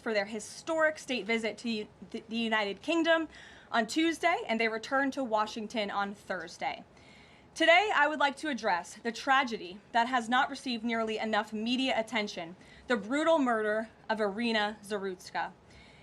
for their historic state visit to the United Kingdom on Tuesday, and they returned to Washington on Thursday. Today, I would like to address the tragedy that has not received nearly enough media attention, the brutal murder of Irina Zarutska.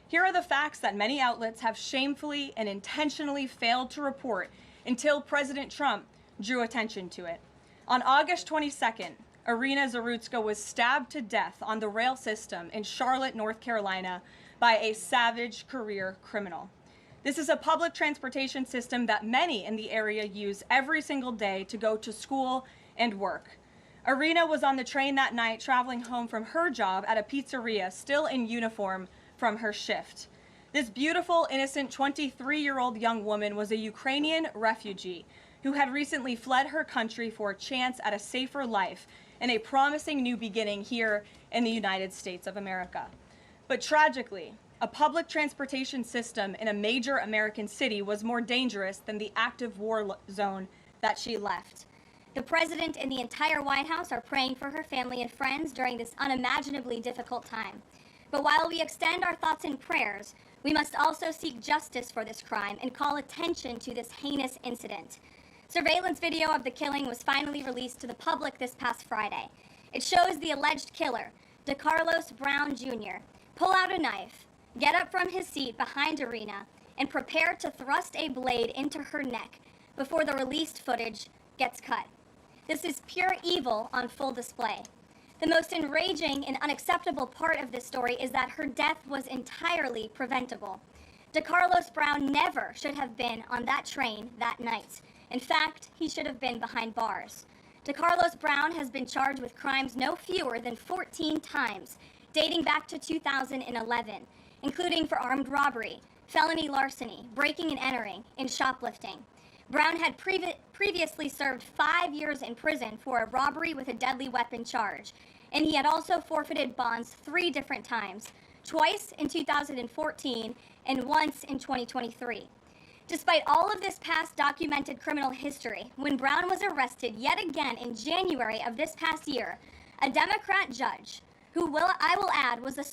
Here are the facts that many outlets have shamefully and intentionally failed to report until President Trump drew attention to it. On August 22nd, Irina Zarutska was stabbed to death on the rail system in Charlotte, North Carolina, by a savage career criminal. This is a public transportation system that many in the area use every single day to go to school and work. Irina was on the train that night traveling home from her job at a pizzeria, still in uniform from her shift. This beautiful, innocent 23-year-old young woman was a Ukrainian refugee who had recently fled her country for a chance at a safer life and a promising new beginning here in the United States of America. But tragically, a public transportation system in a major American city was more dangerous than the active war zone that she left. The president and the entire White House are praying for her family and friends during this unimaginably difficult time. But while we extend our thoughts and prayers, we must also seek justice for this crime and call attention to this heinous incident. Surveillance video of the killing was finally released to the public this past Friday. It shows the alleged killer, DeCarlos Brown Jr., pull out a knife, get up from his seat behind Irina, and prepare to thrust a blade into her neck before the released footage gets cut. This is pure evil on full display. The most enraging and unacceptable part of this story is that her death was entirely preventable. DeCarlos Brown never should have been on that train that night. In fact, he should have been behind bars. DeCarlos Brown has been charged with crimes no fewer than 14 times, dating back to 2011, including for armed robbery, felony larceny, breaking and entering, and shoplifting. Brown had previously served 5 years in prison for a robbery with a deadly weapon charge, and he had also forfeited bonds 3 different times, twice in 2014 and once in 2023. Despite all of this past documented criminal history, when Brown was arrested yet again in January of this past year, a Democrat judge, who I will add was a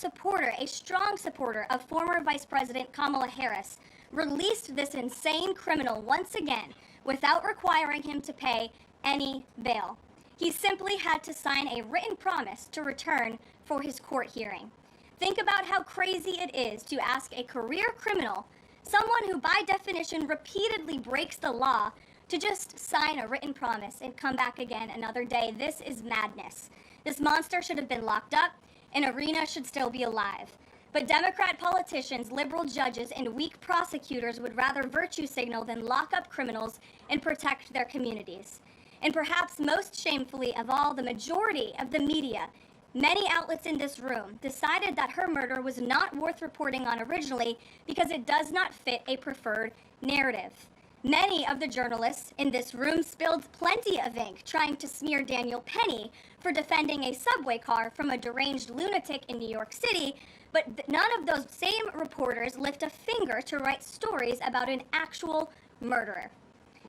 strong supporter of former Vice President Kamala Harris, released this insane criminal once again without requiring him to pay any bail. He simply had to sign a written promise to return for his court hearing. Think about how crazy it is to ask a career criminal, someone who by definition repeatedly breaks the law, to just sign a written promise and come back again another day. This is madness. This monster should have been locked up, and Irina should still be alive. But Democrat politicians, liberal judges, and weak prosecutors would rather virtue signal than lock up criminals and protect their communities. And perhaps most shamefully of all, the majority of the media, many outlets in this room, decided that her murder was not worth reporting on originally because it does not fit a preferred narrative. Many of the journalists in this room spilled plenty of ink trying to smear Daniel Penny for defending a subway car from a deranged lunatic in New York City, but none of those same reporters lift a finger to write stories about an actual murderer.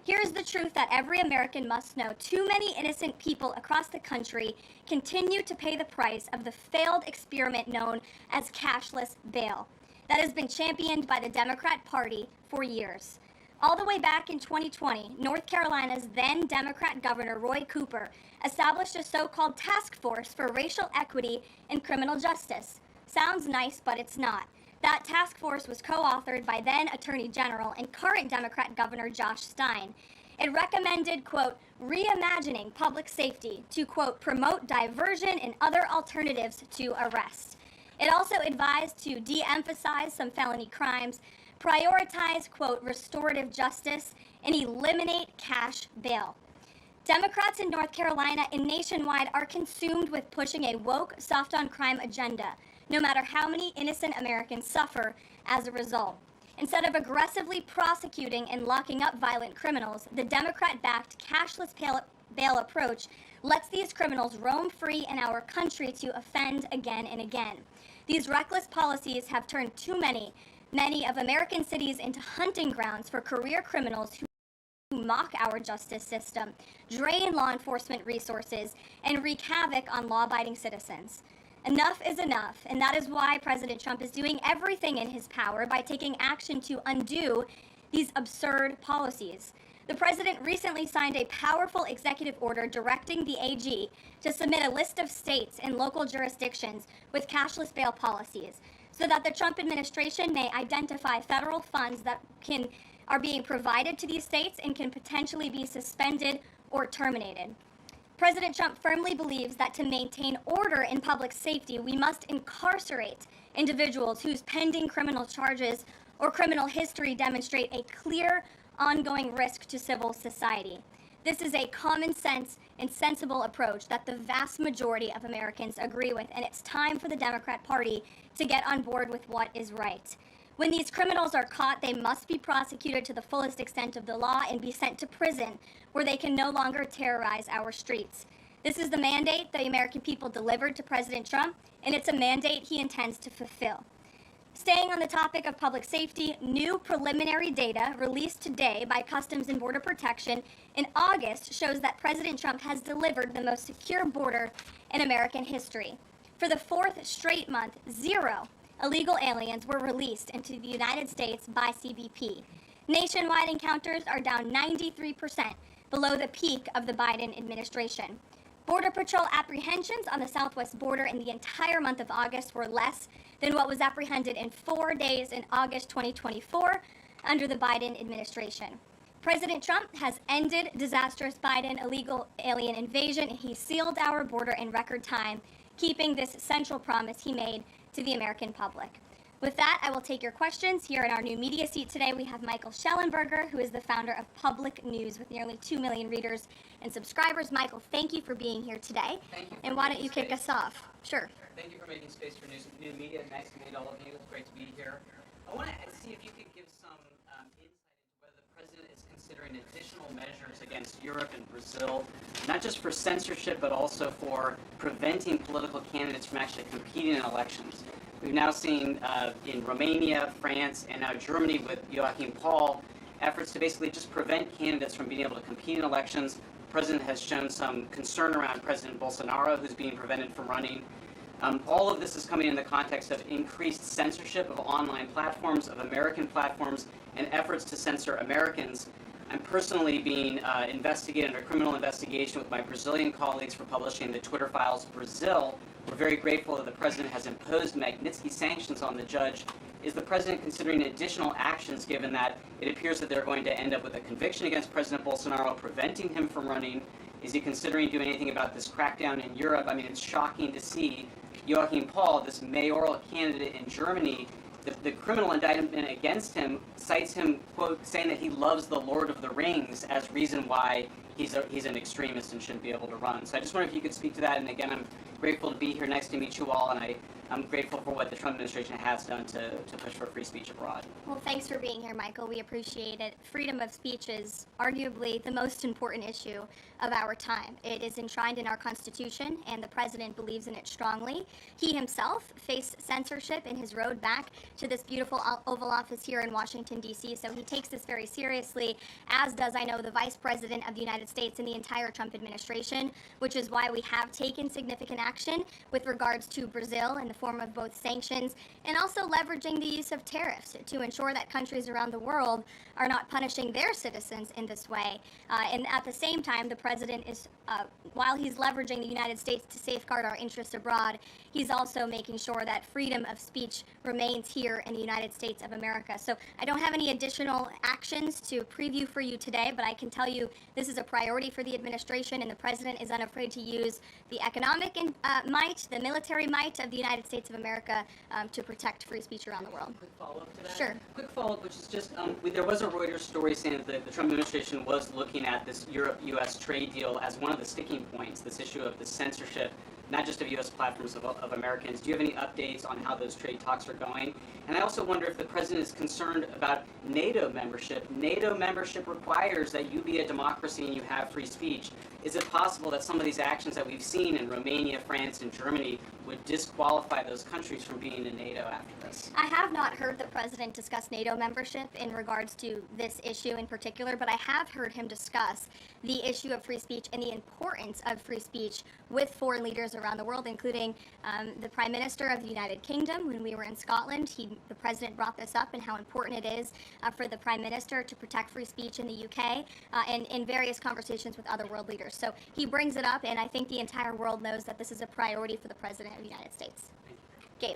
Here's the truth that every American must know. Too many innocent people across the country continue to pay the price of the failed experiment known as cashless bail that has been championed by the Democrat Party for years. All the way back in 2020, North Carolina's then Democrat Governor Roy Cooper established a so-called task force for racial equity in criminal justice. Sounds nice, but it's not. That task force was co-authored by then Attorney General and current Democrat Governor Josh Stein. It recommended, quote, reimagining public safety to, quote, promote diversion and other alternatives to arrest. It also advised to de-emphasize some felony crimes, prioritize, quote, restorative justice, and eliminate cash bail. Democrats in North Carolina and nationwide are consumed with pushing a woke, soft-on-crime agenda, no matter how many innocent Americans suffer as a result. Instead of aggressively prosecuting and locking up violent criminals, the Democrat-backed cashless bail approach lets these criminals roam free in our country to offend again and again. These reckless policies have turned too many of American cities into hunting grounds for career criminals who mock our justice system, drain law enforcement resources, and wreak havoc on law-abiding citizens. Enough is enough, and that is why President Trump is doing everything in his power by taking action to undo these absurd policies. The president recently signed a powerful executive order directing the AG to submit a list of states and local jurisdictions with cashless bail policies so that the Trump administration may identify federal funds that are being provided to these states and can potentially be suspended or terminated. President Trump firmly believes that to maintain order in public safety, we must incarcerate individuals whose pending criminal charges or criminal history demonstrate a clear, ongoing risk to civil society. This is a common sense and sensible approach that the vast majority of Americans agree with, and it's time for the Democrat Party to get on board with what is right. When these criminals are caught, they must be prosecuted to the fullest extent of the law and be sent to prison, where they can no longer terrorize our streets. This is the mandate the American people delivered to President Trump, and it's a mandate he intends to fulfill. Staying on the topic of public safety, new preliminary data released today by Customs and Border Protection in August shows that President Trump has delivered the most secure border in American history. For the fourth straight month, 0 illegal aliens were released into the United States by CBP. Nationwide encounters are down 93%, below the peak of the Biden administration. Border Patrol apprehensions on the southwest border in the entire month of August were less than what was apprehended in 4 days in August 2024 under the Biden administration. President Trump has ended disastrous Biden illegal alien invasion, and he sealed our border in record time, keeping this central promise he made to the American public. With that, I will take your questions. Here in our new media seat today, we have Michael Schellenberger, who is the founder of Public News with nearly 2 million readers and subscribers. Michael, thank you for being here today. Thank you. And why don't you kick us off? Sure. Thank you for making space for new media. Nice to meet all of you. It's great to be here. I want to see if you could give some insight into whether the president is considering additional measures against Europe and Brazil, not just for censorship, but also for preventing political candidates from actually competing in elections. We've now seen in Romania, France, and now Germany with Joachim Paul, efforts to basically just prevent candidates from being able to compete in elections. The president has shown some concern around President Bolsonaro, who's being prevented from running. All of this is coming in the context of increased censorship of online platforms, of American platforms, and efforts to censor Americans. I'm personally being investigated under criminal investigation with my Brazilian colleagues for publishing the Twitter Files Brazil. We're very grateful that the president has imposed Magnitsky sanctions on the judge. Is the president considering additional actions, given that it appears that they're going to end up with a conviction against President Bolsonaro, preventing him from running? Is he considering doing anything about this crackdown in Europe? I mean, it's shocking to see Joachim Paul, this mayoral candidate in Germany, the criminal indictment against him cites him, quote, saying that he loves the Lord of the Rings as reason why he's an extremist and shouldn't be able to run. So I just wonder if you could speak to that. And again, I'm grateful to be here. Nice to meet you all. And I'm grateful for what the Trump administration has done to push for free speech abroad. Well, thanks for being here, Michael. We appreciate it. Freedom of speech is arguably the most important issue of our time. It is enshrined in our Constitution, and the president believes in it strongly. He himself faced censorship in his road back to this beautiful Oval Office here in Washington, D.C., so he takes this very seriously, as does, I know, the Vice President of the United States and the entire Trump administration, which is why we have taken significant action with regards to Brazil in the form of both sanctions and also leveraging the use of tariffs to ensure that countries around the world are not punishing their citizens in this way. And at the same time, the president is, while he's leveraging the United States to safeguard our interests abroad, he's also making sure that freedom of speech remains here in the United States of America. So I don't have any additional actions to preview for you today, but I can tell you this is a priority for the administration, and the president is unafraid to use the economic might, the military might of the United States of America to protect free speech around the world. Quick follow-up to that? Sure. Quick follow-up, which is just, there was a Reuters story saying that the Trump administration was looking at this Europe-U.S. trade deal as one of the sticking points, this issue of the censorship, not just of U.S. platforms, of Americans. Do you have any updates on how those trade talks are going? And I also wonder if the president is concerned about NATO membership. NATO membership requires that you be a democracy and you have free speech. Is it possible that some of these actions that we've seen in Romania, France, and Germany would disqualify those countries from being in NATO after this? I have not heard the president discuss NATO membership in regards to this issue in particular, but I have heard him discuss the issue of free speech and the importance of free speech with foreign leaders around the world, including the Prime Minister of the United Kingdom. When we were in Scotland, the president brought this up and how important it is for the Prime Minister to protect free speech in the UK and in various conversations with other world leaders. So he brings it up, and I think the entire world knows that this is a priority for the President of the United States. Gabe.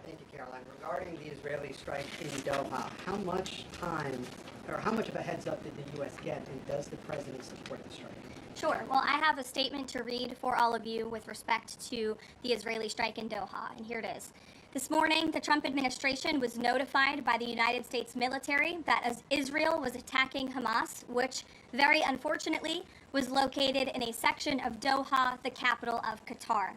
Thank you, Caroline. Regarding the Israeli strike in Doha, how much time or how much of a heads up did the U.S. get, and does the president support the strike? Sure. Well, I have a statement to read for all of you with respect to the Israeli strike in Doha, and here it is. This morning, the Trump administration was notified by the United States military that as Israel was attacking Hamas, which very unfortunately was located in a section of Doha, the capital of Qatar.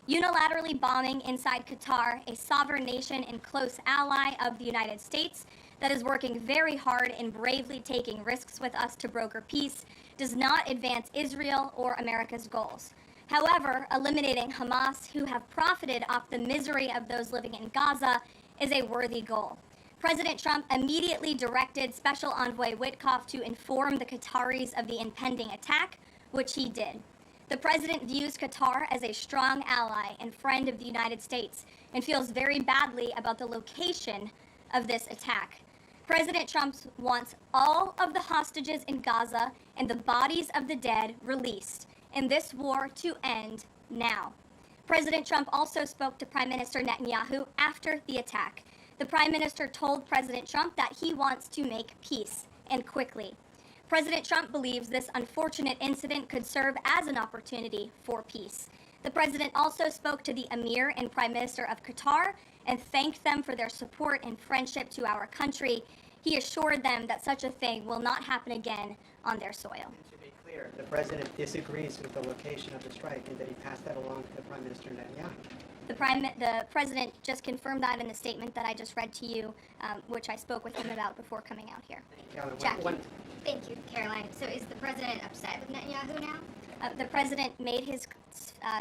Unilaterally bombing inside Qatar, a sovereign nation and close ally of the United States that is working very hard and bravely taking risks with us to broker peace, does not advance Israel or America's goals. However, eliminating Hamas, who have profited off the misery of those living in Gaza, is a worthy goal. President Trump immediately directed Special Envoy Witkoff to inform the Qataris of the impending attack, which he did. The president views Qatar as a strong ally and friend of the United States and feels very badly about the location of this attack. President Trump wants all of the hostages in Gaza and the bodies of the dead released, and this war to end now. President Trump also spoke to Prime Minister Netanyahu after the attack. The Prime Minister told President Trump that he wants to make peace, and quickly. President Trump believes this unfortunate incident could serve as an opportunity for peace. The president also spoke to the Emir and Prime Minister of Qatar and thanked them for their support and friendship to our country. He assured them that such a thing will not happen again on their soil. And to be clear, the president disagrees with the location of the strike and that he passed that along to the Prime Minister Netanyahu. The president just confirmed that in the statement that I just read to you, which I spoke with him about before coming out here. Jackie. Thank you, Caroline. So is the president upset with Netanyahu now? The president made his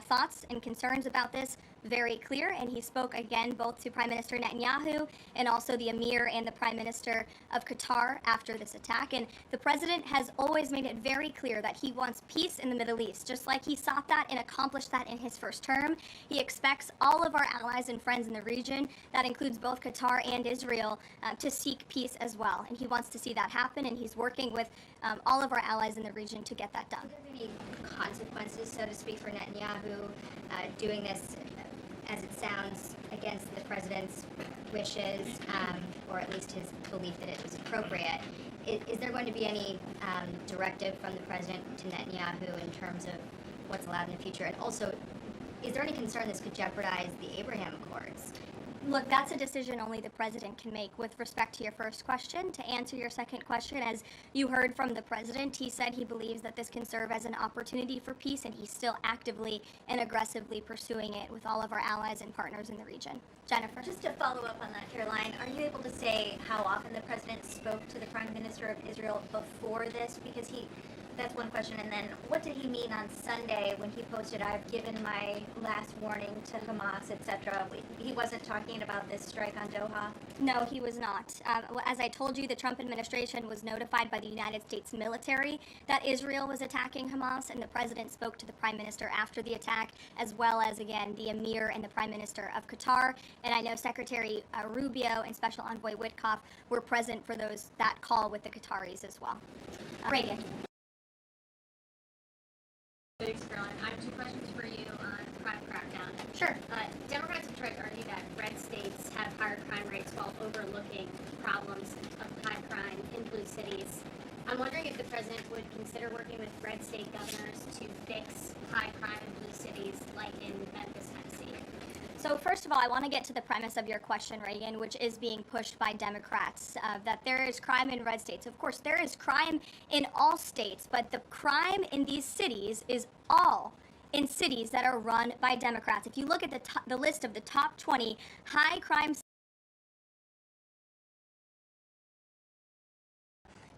thoughts and concerns about this very clear, and he spoke again both to Prime Minister Netanyahu and also the Emir and the Prime Minister of Qatar after this attack. And the president has always made it very clear that he wants peace in the Middle East, just like he sought that and accomplished that in his first term. He expects all of our allies and friends in the region, that includes both Qatar and Israel, to seek peace as well. And he wants to see that happen, and he's working with all of our allies in the region to get that done. Are there any consequences, so to speak, for Netanyahu doing this, as it sounds, against the president's wishes, or at least his belief that it was appropriate? Is there going to be any directive from the president to Netanyahu in terms of what's allowed in the future? And also, is there any concern this could jeopardize the Abraham Accords? Look, that's a decision only the president can make. With respect to your first question, to answer your second question, as you heard from the president, he said he believes that this can serve as an opportunity for peace, and he's still actively and aggressively pursuing it with all of our allies and partners in the region. Jennifer? Just to follow up on that, Caroline, are you able to say how often the president spoke to the Prime Minister of Israel before this? Because that's one question. And then what did he mean on Sunday when he posted, "I've given my last warning to Hamas," etc.? He wasn't talking about this strike on Doha? No, he was not. As I told you, the Trump administration was notified by the United States military that Israel was attacking Hamas, and the president spoke to the Prime Minister after the attack, as well as, again, the Emir and the Prime Minister of Qatar. And I know Secretary Rubio and Special Envoy Witkoff were present for that call with the Qataris as well. Reagan. Thanks, Caroline. I have two questions for you on crime crackdown. Sure. Democrats have tried to argue that red states have higher crime rates while overlooking problems of high crime in blue cities. I'm wondering if the president would consider working with red state governors to fix high crime in blue cities like in Memphis, Tennessee. So first of all, I want to get to the premise of your question, Reagan, which is being pushed by Democrats, that there is crime in red states. Of course, there is crime in all states, but the crime in these cities is all in cities that are run by Democrats. If you look at the list of the top 20 high crime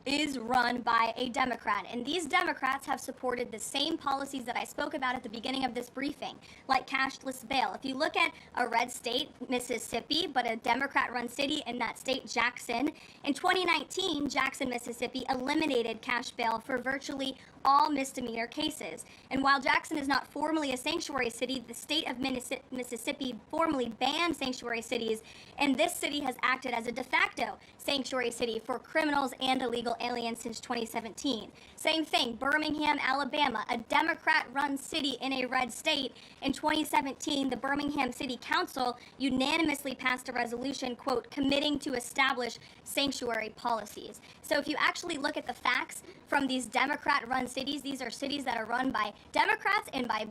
is run by a Democrat. And these Democrats have supported the same policies that I spoke about at the beginning of this briefing, like cashless bail. If you look at a red state, Mississippi, but a Democrat-run city in that state, Jackson, in 2019, Jackson, Mississippi eliminated cash bail for virtually all misdemeanor cases. And while Jackson is not formally a sanctuary city, the state of Mississippi formally banned sanctuary cities, and this city has acted as a de facto sanctuary city for criminals and illegal aliens since 2017. Same thing, Birmingham, Alabama, a Democrat-run city in a red state. In 2017, the Birmingham City Council unanimously passed a resolution, quote, committing to establish sanctuary policies. So if you actually look at the facts from these Democrat-run cities, these are cities that are run by Democrats and by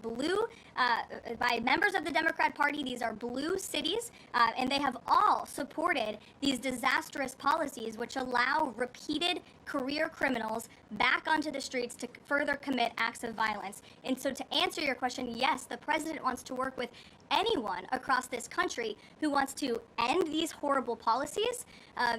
by members of the Democrat Party. These are blue cities, and they have all supported these disastrous policies which allow repeated career criminals back onto the streets to further commit acts of violence. And so to answer your question, yes, the president wants to work with anyone across this country who wants to end these horrible policies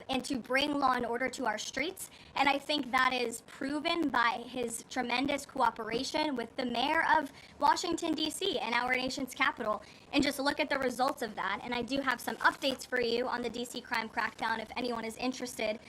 and to bring law and order to our streets. And I think that is proven by his tremendous cooperation with the mayor of Washington, D.C. and our nation's capital. And just look at the results of that. And I do have some updates for you on the D.C. crime crackdown if anyone is interested.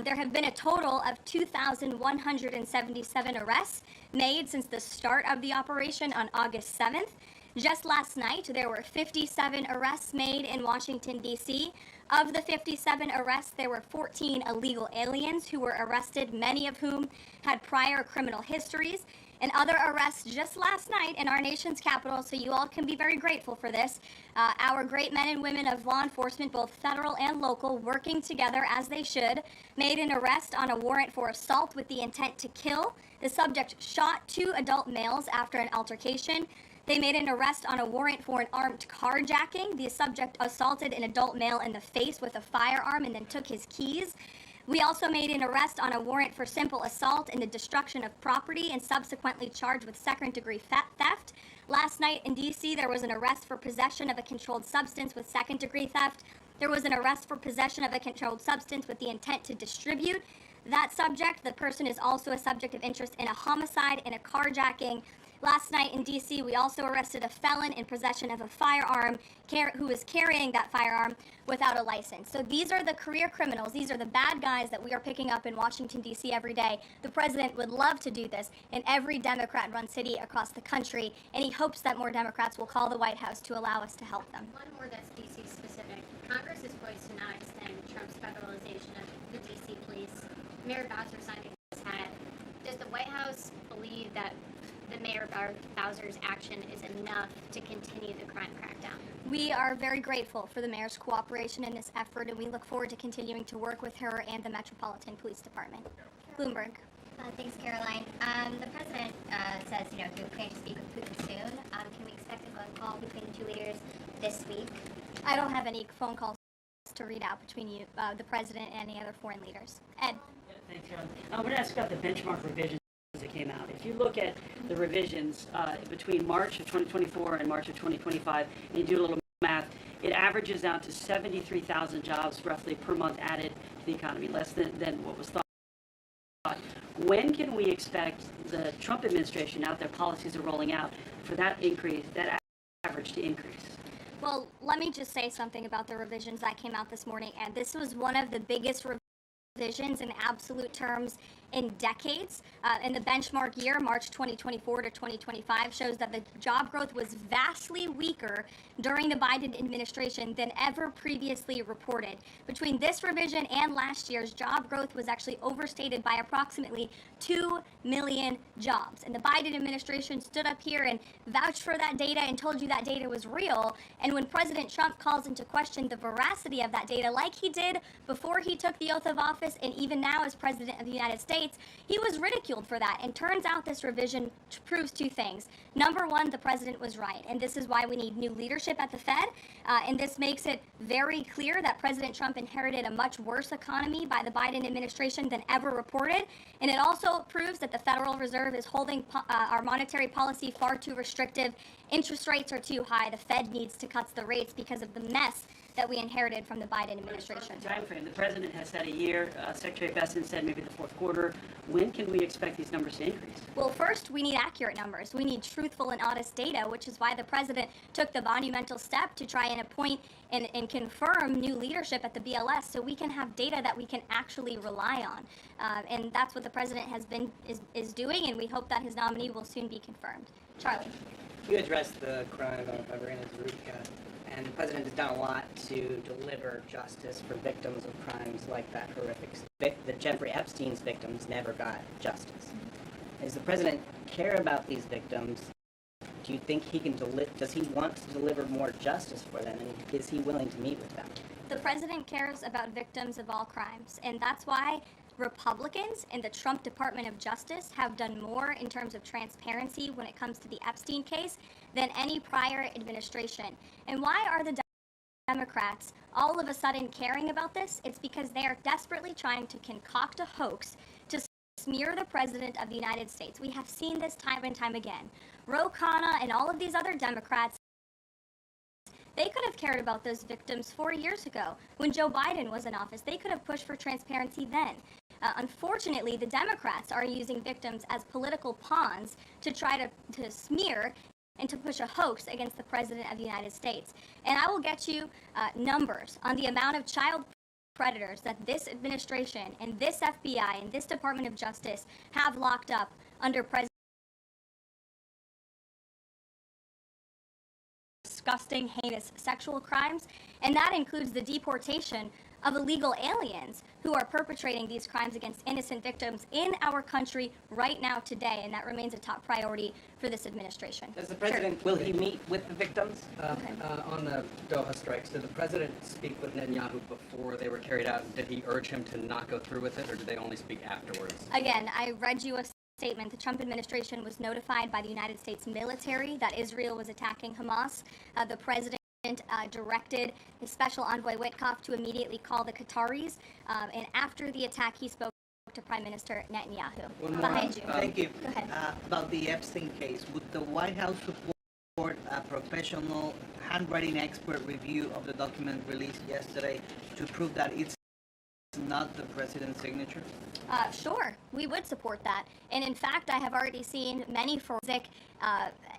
There have been a total of 2,177 arrests made since the start of the operation on August 7th. Just last night, there were 57 arrests made in Washington, D.C. Of the 57 arrests, there were 14 illegal aliens who were arrested, many of whom had prior criminal histories. And other arrests just last night in our nation's capital, so you all can be very grateful for this. Our great men and women of law enforcement, both federal and local, working together as they should, made an arrest on a warrant for assault with the intent to kill. The subject shot 2 adult males after an altercation. They made an arrest on a warrant for an armed carjacking. The subject assaulted an adult male in the face with a firearm and then took his keys. We also made an arrest on a warrant for simple assault and the destruction of property and subsequently charged with second-degree theft. Last night in D.C., there was an arrest for possession of a controlled substance with second-degree theft. There was an arrest for possession of a controlled substance with the intent to distribute. That subject, the person is also a subject of interest in a homicide and a carjacking. Last night in D.C., we also arrested a felon in possession of a firearm who was carrying that firearm without a license. So these are the career criminals. These are the bad guys that we are picking up in Washington, D.C. every day. The president would love to do this in every Democrat-run city across the country, and he hopes that more Democrats will call the White House to allow us to help them. One more that's D.C. specific. Congress is poised to not extend Trump's federalization of the D.C. police. Mayor Bowser signed his hat. Does the White House believe that the Mayor Bowser's action is enough to continue the crime crackdown? We are very grateful for the mayor's cooperation in this effort, and we look forward to continuing to work with her and the Metropolitan Police Department. Bloomberg. Thanks, Caroline. The president says, he plans to speak with Putin soon. Can we expect a phone call between the two leaders this week? I don't have any phone calls to read out between you, the president, and any other foreign leaders. Ed. Thanks, Caroline. I want to ask about the benchmark revisions that came out. If you look at the revisions between March of 2024 and March of 2025, and you do a little math, it averages out to 73,000 jobs roughly per month added to the economy, less than what was thought. When can we expect the Trump administration, now that their policies are rolling out, for that increase, that average to increase? Well, let me just say something about the revisions that came out this morning, and this was one of the biggest revisions in absolute terms in decades. In the benchmark year, March 2024 to 2025, shows that the job growth was vastly weaker during the Biden administration than ever previously reported. Between this revision and last year's, job growth was actually overstated by approximately 2 million jobs. And the Biden administration stood up here and vouched for that data and told you that data was real. And when President Trump calls into question the veracity of that data, like he did before he took the oath of office and even now as President of the United States, he was ridiculed for that. And turns out this revision proves 2 things. Number one, the president was right. And this is why we need new leadership at the Fed. And this makes it very clear that President Trump inherited a much worse economy by the Biden administration than ever reported. And it also proves that the Federal Reserve is holding our monetary policy far too restrictive. Interest rates are too high. The Fed needs to cut the rates because of the mess that we inherited from the Biden administration. Time frame. The president has said a year. Secretary Epstein said maybe the fourth quarter. When can we expect these numbers to increase? Well, first, we need accurate numbers. We need truthful and honest data, which is why the president took the monumental step to try and appoint and confirm new leadership at the BLS so we can have data that we can actually rely on. And that's what the president is doing, and we hope that his nominee will soon be confirmed. Charlie. You addressed the crime of Irina Zarika, and the president has done a lot to deliver justice for victims of crimes like that horrific. The Jeffrey Epstein's victims never got justice. Does the president care about these victims? Do you think he can does he want to deliver more justice for them, and is he willing to meet with them? The president cares about victims of all crimes, and that's why Republicans in the Trump Department of Justice have done more in terms of transparency when it comes to the Epstein case than any prior administration. And why are the Democrats all of a sudden caring about this? It's because they are desperately trying to concoct a hoax to smear the President of the United States. We have seen this time and time again. Ro Khanna and all of these other Democrats, they could have cared about those victims 4 years ago when Joe Biden was in office. They could have pushed for transparency then. Unfortunately, the Democrats are using victims as political pawns to try to smear and to push a hoax against the President of the United States. And I will get you numbers on the amount of child predators that this administration and this FBI and this Department of Justice have locked up under President. Disgusting, heinous sexual crimes, and that includes the deportation of illegal aliens who are perpetrating these crimes against innocent victims in our country right now today, and that remains a top priority for this administration. Does the president, will he meet with the victims? On the Doha strikes, did the president speak with Netanyahu before they were carried out? Did he urge him to not go through with it, or did they only speak afterwards? Again, I read you a statement. The Trump administration was notified by the United States military that Israel was attacking Hamas. The president directed his special envoy Witkoff to immediately call the Qataris, and after the attack, he spoke to Prime Minister Netanyahu. Behind you. Thank you. Go ahead. About the Epstein case, would the White House support a professional handwriting expert review of the document released yesterday to prove that it's not the president's signature? Sure, we would support that. And in fact, I have already seen many forensic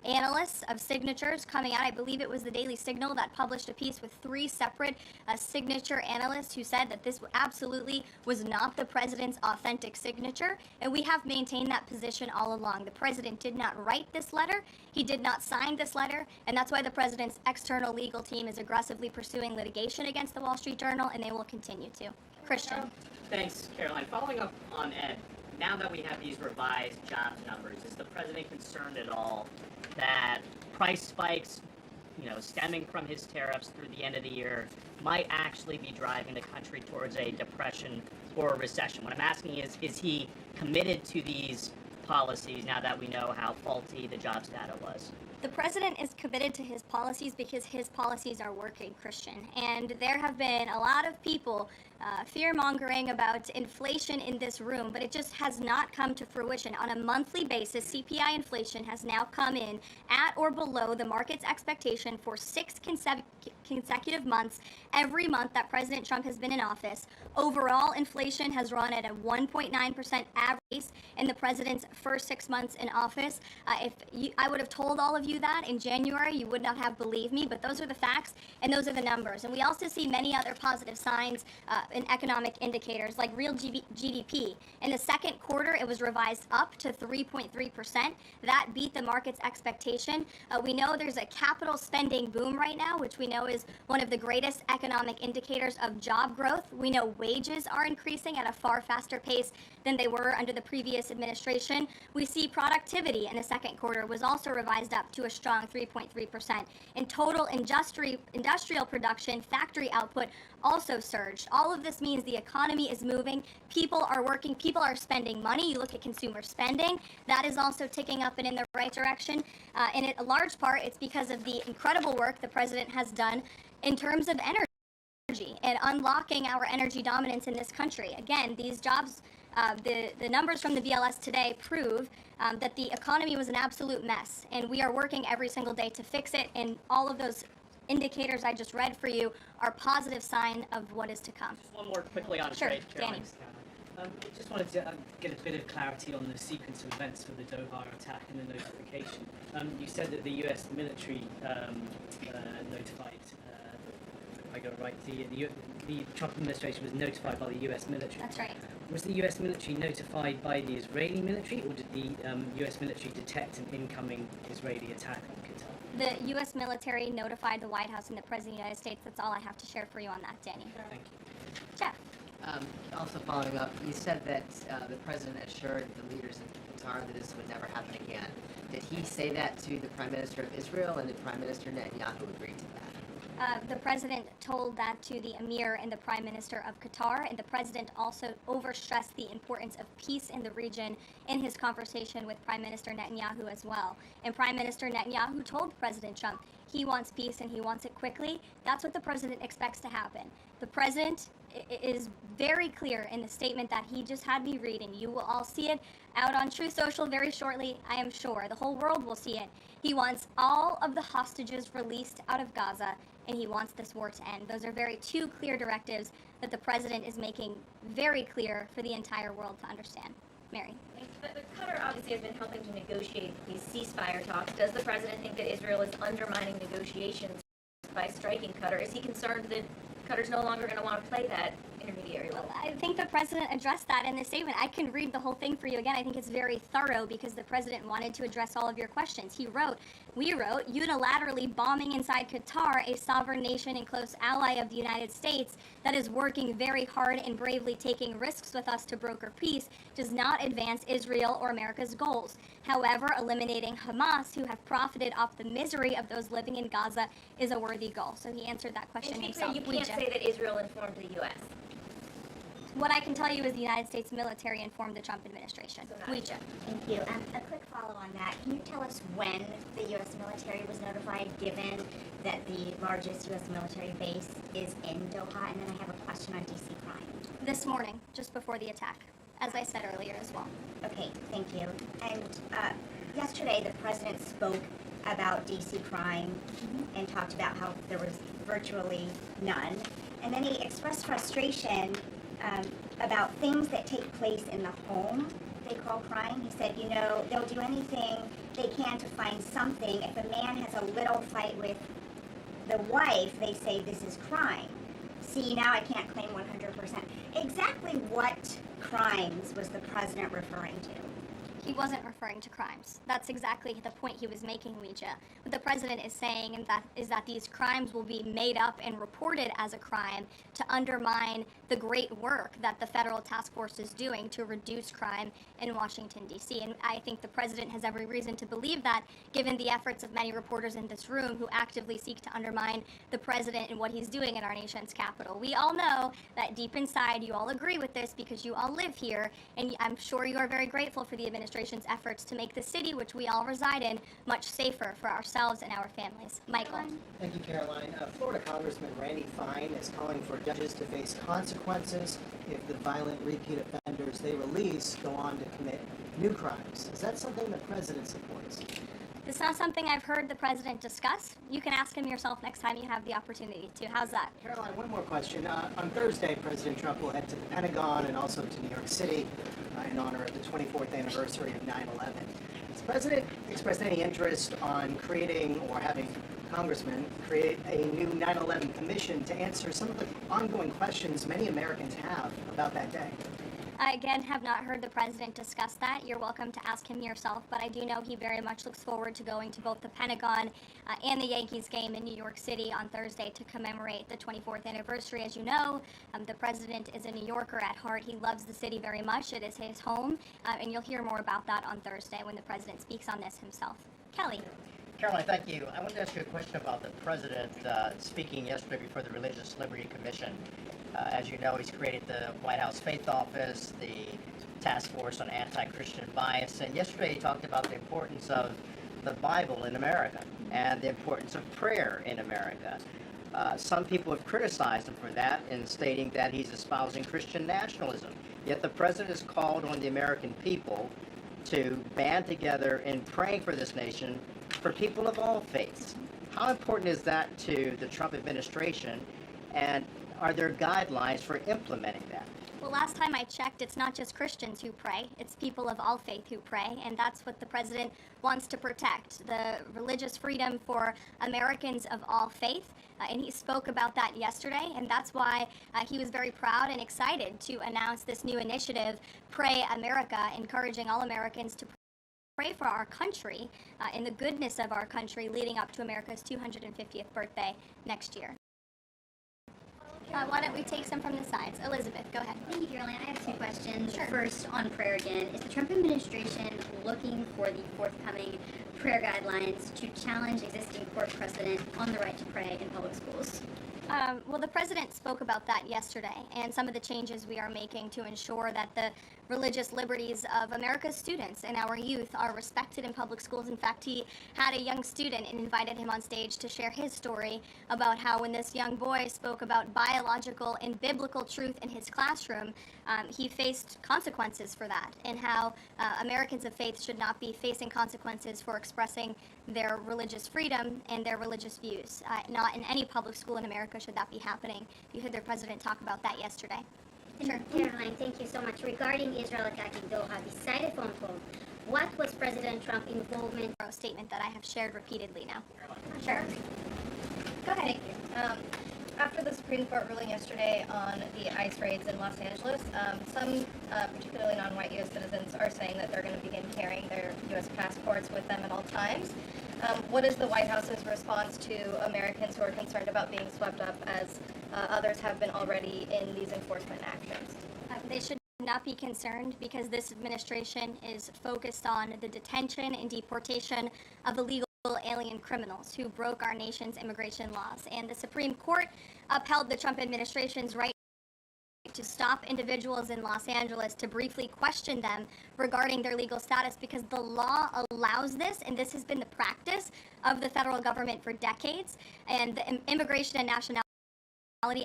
analysts of signatures coming out. I believe it was the Daily Signal that published a piece with 3 separate signature analysts who said that this absolutely was not the president's authentic signature. And we have maintained that position all along. The president did not write this letter. He did not sign this letter. And that's why the president's external legal team is aggressively pursuing litigation against the Wall Street Journal, and they will continue to. Christian. Thanks, Caroline. Following up on Ed, now that we have these revised jobs numbers, is the president concerned at all that price spikes, stemming from his tariffs through the end of the year, might actually be driving the country towards a depression or a recession? What I'm asking is he committed to these policies now that we know how faulty the jobs data was? The president is committed to his policies because his policies are working, Christian. And there have been a lot of people fear-mongering about inflation in this room, but it just has not come to fruition. On a monthly basis, CPI inflation has now come in at or below the market's expectation for 6 consecutive months, every month that President Trump has been in office. Overall, inflation has run at a 1.9% average in the president's first 6 months in office. I would have told all of you that in January, you would not have believed me, but those are the facts and those are the numbers. And we also see many other positive signs in economic indicators like real GDP. In the second quarter, it was revised up to 3.3%. That beat the market's expectation. We know there's a capital spending boom right now, which we know is one of the greatest economic indicators of job growth. We know wages are increasing at a far faster pace than they were under the previous administration. We see productivity in the second quarter was also revised up to a strong 3.3%. In total, industrial production, factory output also surged. All of this means the economy is moving. People are working. People are spending money. You look at consumer spending. That is also ticking up and in the right direction. And in a large part, it's because of the incredible work the president has done in terms of energy and unlocking our energy dominance in this country. Again, these jobs, the numbers from the BLS today prove that the economy was an absolute mess, and we are working every single day to fix it, and all of those indicators I just read for you are positive sign of what is to come. Just one more quickly on Sure, trade, Danny. I just wanted to get a bit of clarity on the sequence of events for the Doha attack and the notification. You said that the U.S. military notified, if I got it right, the Trump administration was notified by the U.S. military. That's right. Was the U.S. military notified by the Israeli military, or did the U.S. military detect an incoming Israeli attack on Qatar? The U.S. military notified the White House and the President of the United States. That's all I have to share for you on that, Danny. Thank you. Jeff. Also following up, you said that the president assured the leaders in Qatar that this would never happen again. Did he say that to the Prime Minister of Israel, and did Prime Minister Netanyahu agree to that? The president told that to the emir and the prime minister of Qatar, and the president also overstressed the importance of peace in the region in his conversation with Prime Minister Netanyahu as well. And Prime Minister Netanyahu told President Trump he wants peace and he wants it quickly. That's what the president expects to happen. The president is very clear in the statement that he just had me reading. You will all see it out on Truth Social very shortly, I am sure. The whole world will see it. He wants all of the hostages released out of Gaza, and he wants this war to end. Those are two clear directives that the president is making very clear for the entire world to understand. Mary. But Qatar obviously has been helping to negotiate these ceasefire talks. Does the president think that Israel is undermining negotiations by striking Qatar? Is he concerned that Qatar's no longer going to want to play that intermediary role? I think the president addressed that in the statement. I can read the whole thing for you again. I think it's very thorough because the president wanted to address all of your questions. We wrote, unilaterally bombing inside Qatar, a sovereign nation and close ally of the United States that is working very hard and bravely taking risks with us to broker peace, does not advance Israel or America's goals. However, eliminating Hamas, who have profited off the misery of those living in Gaza, is a worthy goal. So he answered that question himself. You can't say that Israel informed the U.S. What I can tell you is the United States military informed the Trump administration. Thank you. A quick follow on that. Can you tell us when the U.S. military was notified, given that the largest U.S. military base is in Doha? And then I have a question on D.C. crime. This morning, just before the attack, as I said earlier as well. Okay, thank you. And yesterday, the president spoke about D.C. crime and talked about how there was virtually none. And then he expressed frustration about things that take place in the home they call crime. He said, they'll do anything they can to find something. If a man has a little fight with the wife, they say this is crime. See, now I can't claim 100%. Exactly what crimes was the president referring to? He wasn't referring to crimes. That's exactly the point he was making, Ouija. What the president is saying is that these crimes will be made up and reported as a crime to undermine the great work that the federal task force is doing to reduce crime in Washington, D.C. And I think the president has every reason to believe that, given the efforts of many reporters in this room who actively seek to undermine the president and what he's doing in our nation's capital. We all know that deep inside you all agree with this because you all live here, and I'm sure you are very grateful for the administration's efforts to make the city, which we all reside in, much safer for ourselves and our families. Michael. Thank you, Caroline. Florida Congressman Randy Fine is calling for judges to face consequences if the violent repeat offenders they release go on to commit new crimes. Is that something the president supports? It's not something I've heard the president discuss. You can ask him yourself next time you have the opportunity to. How's that? Caroline, one more question. On Thursday, President Trump will head to the Pentagon and also to New York City in honor of the 24th anniversary of 9/11. Has the president expressed any interest on creating or having congressmen create a new 9/11 commission to answer some of the ongoing questions many Americans have about that day? I, again, have not heard the president discuss that. You're welcome to ask him yourself, but I do know he very much looks forward to going to both the Pentagon and the Yankees game in New York City on Thursday to commemorate the 24th anniversary. As you know, the president is a New Yorker at heart. He loves the city very much. It is his home, and you'll hear more about that on Thursday when the president speaks on this himself. Kelly. Caroline, thank you. I wanted to ask you a question about the president speaking yesterday before the Religious Liberty Commission. As you know, he's created the White House Faith Office, the Task Force on Anti-Christian Bias, and yesterday he talked about the importance of the Bible in America and the importance of prayer in America. Some people have criticized him for that in stating that he's espousing Christian nationalism. Yet the president has called on the American people to band together in praying for this nation for people of all faiths. How important is that to the Trump administration, and are there guidelines for implementing that? Well, last time I checked, it's not just Christians who pray, it's people of all faith who pray, and that's what the president wants to protect, the religious freedom for Americans of all faith. And he spoke about that yesterday, and that's why he was very proud and excited to announce this new initiative, Pray America, encouraging all Americans to pray for our country and the goodness of our country leading up to America's 250th birthday next year. Why don't we take some from the sides? Elizabeth, go ahead. Thank you, Caroline. I have two questions. Sure. First, on prayer again. Is the Trump administration looking for the forthcoming prayer guidelines to challenge existing court precedent on the right to pray in public schools? Well, the president spoke about that yesterday, and some of the changes we are making to ensure that the religious liberties of America's students and our youth are respected in public schools. In fact, he had a young student and invited him on stage to share his story about how when this young boy spoke about biological and biblical truth in his classroom, he faced consequences for that, and how Americans of faith should not be facing consequences for expressing their religious freedom and their religious views. Not in any public school in America should that be happening. You heard their president talk about that yesterday. Sure. Caroline, thank you so much. Regarding Israel attacking Doha, beside a phone call, what was President Trump's involvement? A statement that I have shared repeatedly now. Sure. Go ahead. Thank you. After the Supreme Court ruling yesterday on the ICE raids in Los Angeles, some, particularly non-white U.S. citizens, are saying that they're going to begin carrying their U.S. passports with them at all times. What is the White House's response to Americans who are concerned about being swept up, as others have been already, in these enforcement actions? They should not be concerned, because this administration is focused on the detention and deportation of illegal alien criminals who broke our nation's immigration laws. And the Supreme Court upheld the Trump administration's right to stop individuals in Los Angeles to briefly question them regarding their legal status, because the law allows this, and this has been the practice of the federal government for decades. And the Immigration and Nationality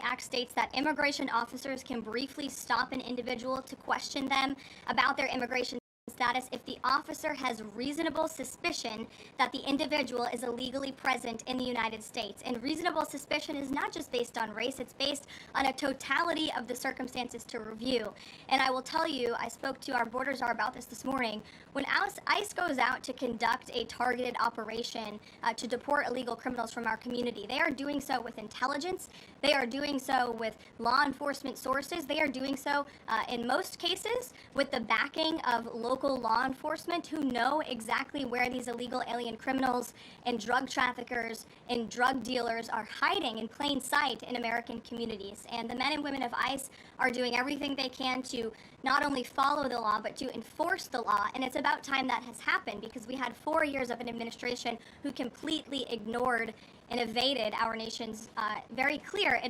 Act states that immigration officers can briefly stop an individual to question them about their immigration status if the officer has reasonable suspicion that the individual is illegally present in the United States. And reasonable suspicion is not just based on race, it's based on a totality of the circumstances to review. And I will tell you, I spoke to our border czar about this morning. When ICE goes out to conduct a targeted operation to deport illegal criminals from our community, they are doing so with intelligence, they are doing so with law enforcement sources, they are doing so in most cases with the backing of local law enforcement who know exactly where these illegal alien criminals and drug traffickers and drug dealers are hiding in plain sight in American communities. And the men and women of ICE are doing everything they can to not only follow the law, but to enforce the law. And it's about time that has happened, because we had 4 years of an administration who completely ignored and evaded our nation's very clear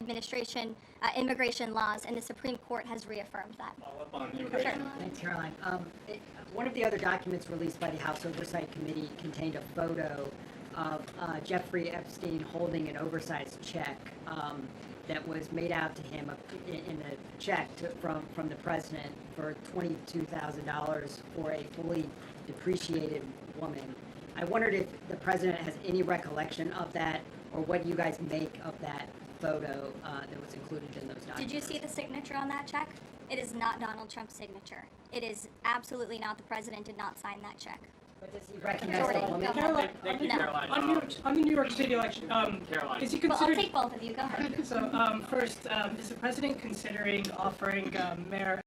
immigration laws, and the Supreme Court has reafirmed that. Sure. Thanks, Caroline. One of the other documents released by the House Oversight Committee contained a photo of Jeffrey Epstein holding an oversized check that was made out to him in a check from the president for $22,000 for a fully depreciated woman. I wondered if the president has any recollection of that, or what you guys make of that photo that was included in those documents. Did you see the signature on that check? It is not Donald Trump's signature. It is absolutely not. The president did not sign that check. But does he recognize the woman? Caroline, Thank you, No. Caroline. on the New York City election, Caroline. is he Well, I'll considering? take both of you. Go ahead. So first, is the president considering offering Mayor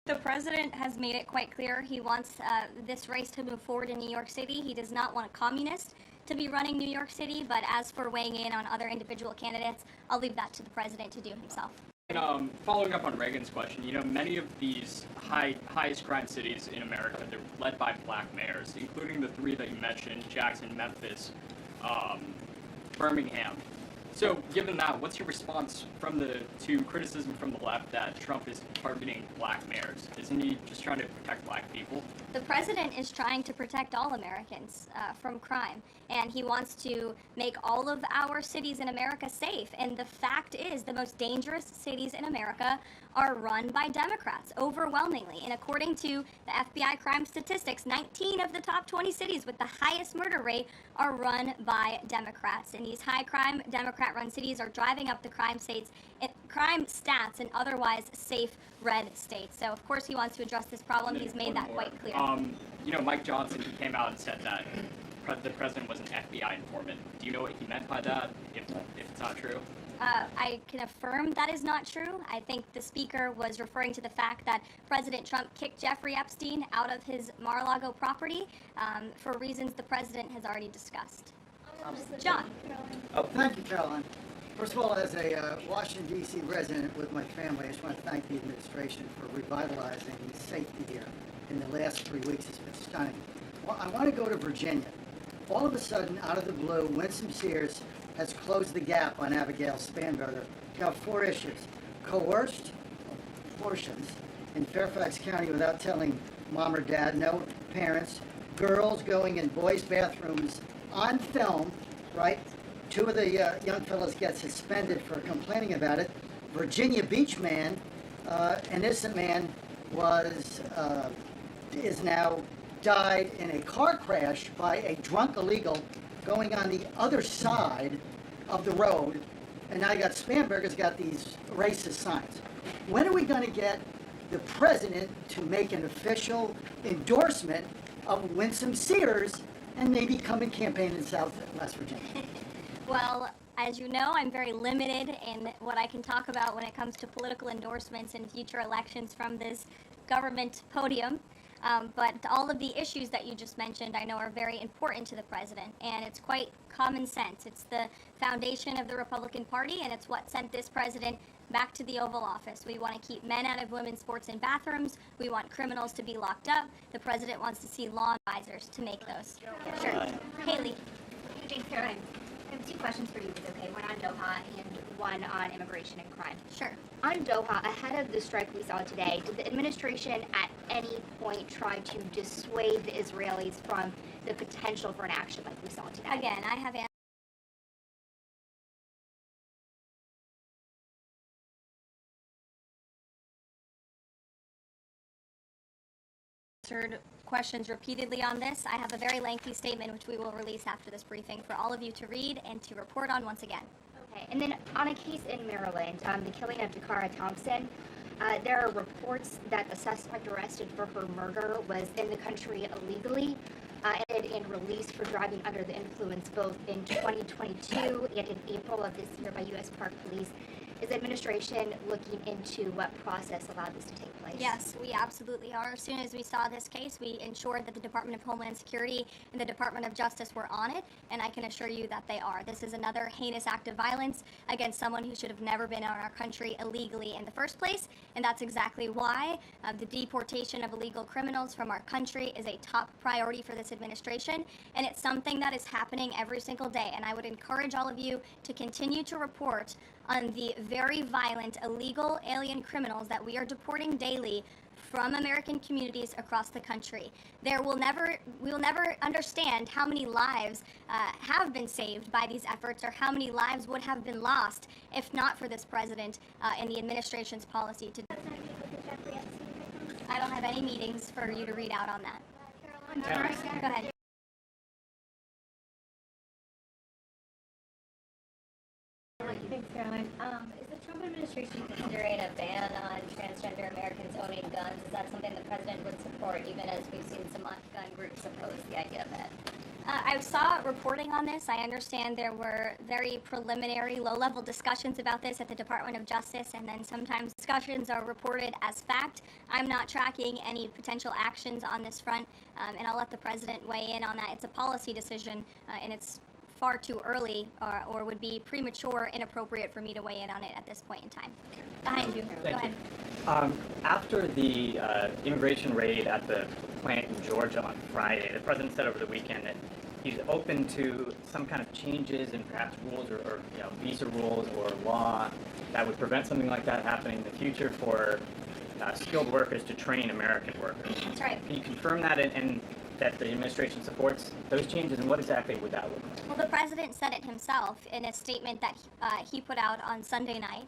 The president has made it quite clear he wants this race to move forward in New York City. He does not want a communist to be running New York City, but as for weighing in on other individual candidates, I'll leave that to the president to do himself. And, following up on Reagan's question, many of these highest crime cities in America, they're led by black mayors, including the three that you mentioned: Jackson, Memphis, Birmingham. So, given that, what's your response to criticism from the left that Trump is targeting black mayors? Isn't he just trying to protect black people? The president is trying to protect all Americans from crime, and he wants to make all of our cities in America safe. And the fact is, the most dangerous cities in America are run by Democrats, overwhelmingly. And according to the FBI crime statistics, 19 of the top 20 cities with the highest murder rate are run by Democrats. And these high crime Democrat-run cities are driving up the crime stats in otherwise safe red states. So of course he wants to address this problem. He's made that quite clear. Mike Johnson, he came out and said that the president was an FBI informant. Do you know what he meant by that, if it's not true? I can affirm that is not true. I think the speaker was referring to the fact that President Trump kicked Jeffrey Epstein out of his Mar-a-Lago property for reasons the president has already discussed. John. Oh, thank you, Caroline. First of all, as a Washington, D.C. resident with my family, I just want to thank the administration for revitalizing safety here in the last 3 weeks. It's been stunning. Well, I want to go to Virginia. All of a sudden, out of the blue, Winsome Sears has closed the gap on Abigail Spanberger. You have 4 issues. Coerced abortions in Fairfax County without telling mom or dad, no parents, girls going in boys' bathrooms on film, right? 2 of the young fellows get suspended for complaining about it. Virginia Beach man, an innocent man, is now died in a car crash by a drunk illegal going on the other side of the road. And now you got Spanberger's got these racist signs. When are we going to get the president to make an official endorsement of Winsome Sears and maybe come and campaign in South and West Virginia? Well, as you know, I'm very limited in what I can talk about when it comes to political endorsements and future elections from this government podium. But all of the issues that you just mentioned, I know, are very important to the president, and it's quite common sense. It's the foundation of the Republican Party, and it's what sent this president back to the Oval Office. We want to keep men out of women's sports and bathrooms. We want criminals to be locked up. The president wants to see law advisors to make those. Sure. Haley. Thanks, Caroline. I have 2 questions for you, if it's okay. One on Doha and one on immigration and crime. Sure. On Doha, ahead of the strike we saw today, did the administration at any point try to dissuade the Israelis from the potential for an action like we saw today? Again, I have answered questions repeatedly on this. I have a very lengthy statement which we will release after this briefing for all of you to read and to report on once again. Okay, and then on a case in Maryland, the killing of Dakara Thompson, there are reports that the suspect arrested for her murder was in the country illegally and released for driving under the influence both in 2022 and in April of this year by U.S. Park Police. Is the administration looking into what process allowed this to take place? Yes, we absolutely are. As soon as we saw this case, we ensured that the Department of Homeland Security and the Department of Justice were on it, and I can assure you that they are. This is another heinous act of violence against someone who should have never been in our country illegally in the first place, and that's exactly why the deportation of illegal criminals from our country is a top priority for this administration, and it's something that is happening every single day, and I would encourage all of you to continue to report on the very violent illegal alien criminals that we are deporting daily from American communities across the country. We will never understand how many lives have been saved by these efforts or how many lives would have been lost if not for this president and the administration's policy to. I don't have any meetings for you to read out on that. Go ahead. Thanks, Caroline. Is the Trump administration considering a ban on transgender Americans owning guns? Is that something the president would support, even as we've seen some gun groups oppose the idea of it? I saw reporting on this. I understand there were very preliminary, low-level discussions about this at the Department of Justice, and then sometimes discussions are reported as fact. I'm not tracking any potential actions on this front, and I'll let the president weigh in on that. It's a policy decision, and it's far too early or would be premature, inappropriate for me to weigh in on it at this point in time. Behind you. Go ahead. After the immigration raid at the plant in Georgia on Friday, the president said over the weekend that he's open to some kind of changes in perhaps rules or visa rules or law that would prevent something like that happening in the future for skilled workers to train American workers. That's right. Can you confirm that and that the administration supports those changes, and what exactly would that look like? Well, the president said it himself in a statement that he put out on Sunday night,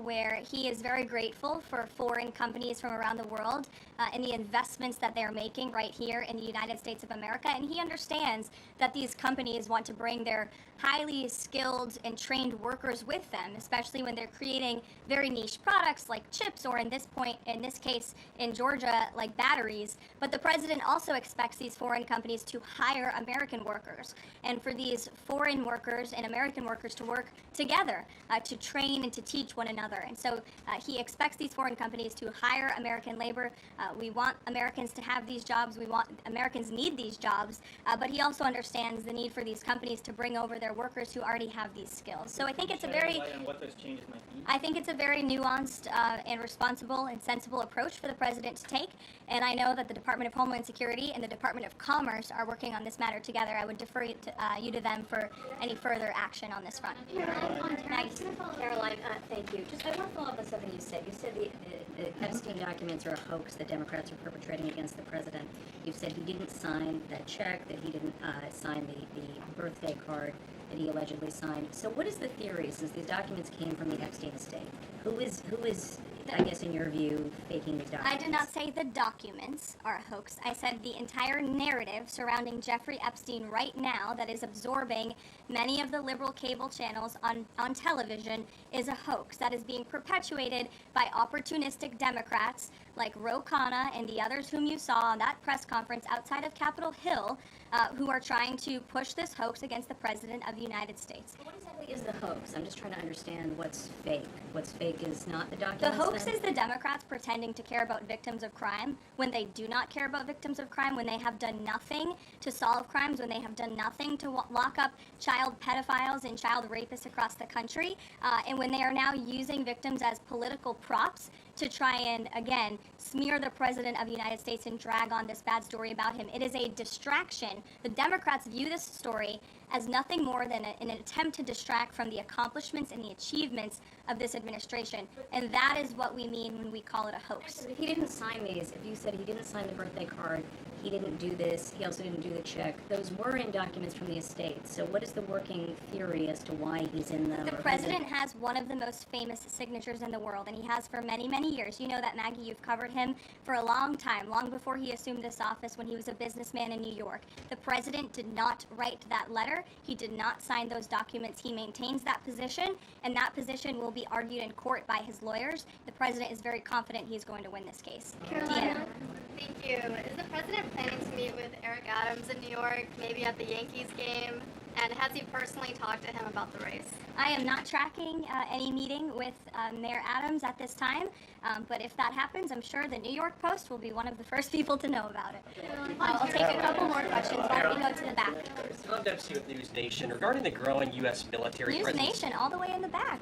where he is very grateful for foreign companies from around the world and the investments that they're making right here in the United States of America. And he understands that these companies want to bring their highly skilled and trained workers with them, especially when they're creating very niche products like chips, or in this case in Georgia, like batteries. But the president also expects these foreign companies to hire American workers, and for these foreign workers and American workers to work together to train and to teach one another. And so he expects these foreign companies to hire American labor. We want Americans to have these jobs. Americans need these jobs, but he also understands the need for these companies to bring over their workers who already have these skills. So I think it's a very what those changes might be? I think it's a very nuanced and responsible and sensible approach for the president to take. And I know that the Department of Homeland Security and the Department of Commerce are working on this matter together. I would defer you to them for any further action on this front. Karoline, thank you. Just I want to follow up on something you said. You said the Epstein documents are a hoax that Democrats are perpetrating against the president. You've said he didn't sign that check, that he didn't sign the birthday card that he allegedly signed. So what is the theory, since these documents came from the Epstein estate? Who is, I guess, in your view, faking these documents? I did not say the documents are a hoax. I said the entire narrative surrounding Jeffrey Epstein right now that is absorbing many of the liberal cable channels on television is a hoax that is being perpetuated by opportunistic Democrats like Ro Khanna and the others whom you saw on that press conference outside of Capitol Hill, who are trying to push this hoax against the President of the United States. What exactly is the hoax? I'm just trying to understand what's fake. What's fake is not the documents. The hoax is the Democrats pretending to care about victims of crime when they do not care about victims of crime, when they have done nothing to solve crimes, when they have done nothing to lock up child pedophiles and child rapists across the country, and when they are now using victims as political props to try and, again, smear the President of the United States and drag on this bad story about him. It is a distraction. The Democrats view this story as nothing more than an attempt to distract from the accomplishments and the achievements of this administration. And that is what we mean when we call it a hoax. If he didn't sign these, if you said he didn't sign the birthday card, he didn't do this, he also didn't do the check, those were in documents from the estate. So what is the working theory as to why he's in them? The president has one of the most famous signatures in the world, and he has for many, many years. You know that, Maggie, you've covered him for a long time, long before he assumed this office when he was a businessman in New York. The president did not write that letter. He did not sign those documents. He maintains that position, and that position will be argued in court by his lawyers. The president is very confident he's going to win this case. Karoline, thank you. Is the president planning to meet with Eric Adams in New York, maybe at the Yankees game? And has he personally talked to him about the race? I am not tracking any meeting with Mayor Adams at this time, but if that happens, I'm sure the New York Post will be one of the first people to know about it. I'll take a couple more questions. Why don't we go to the back? Tom Dempsey with News Nation. Regarding the growing U.S. military News presence... Nation, all the way in the back.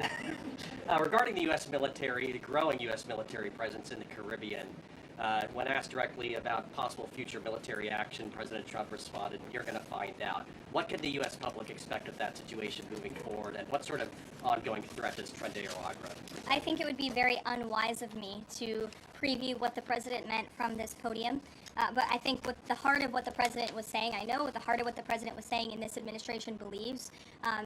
Regarding the U.S. military, the growing U.S. military presence in the Caribbean, when asked directly about possible future military action, President Trump responded, "You're going to find out." What can the U.S. public expect of that situation moving forward, and what sort of ongoing threat does Trendeo Agra? I think it would be very unwise of me to preview what the president meant from this podium. But I think with the heart of what the president was saying, I know what the heart of what the president was saying in this administration believes,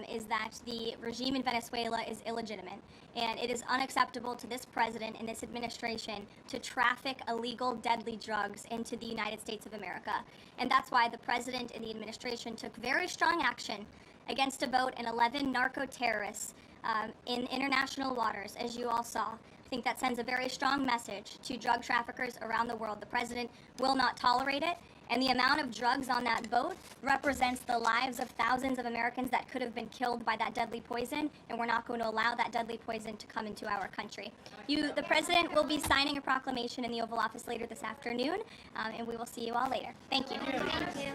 is that the regime in Venezuela is illegitimate. And it is unacceptable to this president and this administration to traffic illegal, deadly drugs into the United States of America. And that's why the president and the administration took very strong action against a boat and 11 narco-terrorists in international waters, as you all saw. I think that sends a very strong message to drug traffickers around the world. The president will not tolerate it, and the amount of drugs on that boat represents the lives of thousands of Americans that could have been killed by that deadly poison, and we're not going to allow that deadly poison to come into our country. The president will be signing a proclamation in the Oval Office later this afternoon, and we will see you all later. Thank you. Thank you.